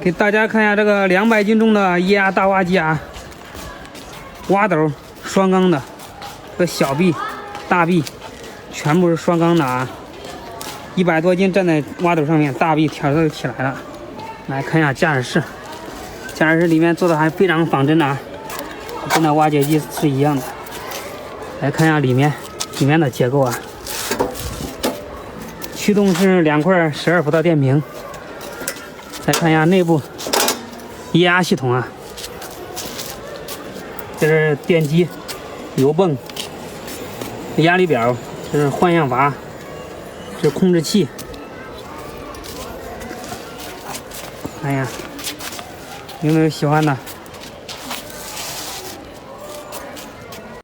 给大家看一下这个200斤重的液压大挖机啊，挖斗双缸的，这小臂、大臂全部是双缸的啊，100多斤站在挖斗上面，大臂挑都起来了。来看一下驾驶室，驾驶室里面做的还非常仿真啊，跟那挖掘机是一样的。来看一下里面的结构啊，驱动是2块12伏的电瓶。再看一下内部液压系统啊，这是电机、油泵、压力表，这是换向阀，这是控制器。哎呀，有没有喜欢的？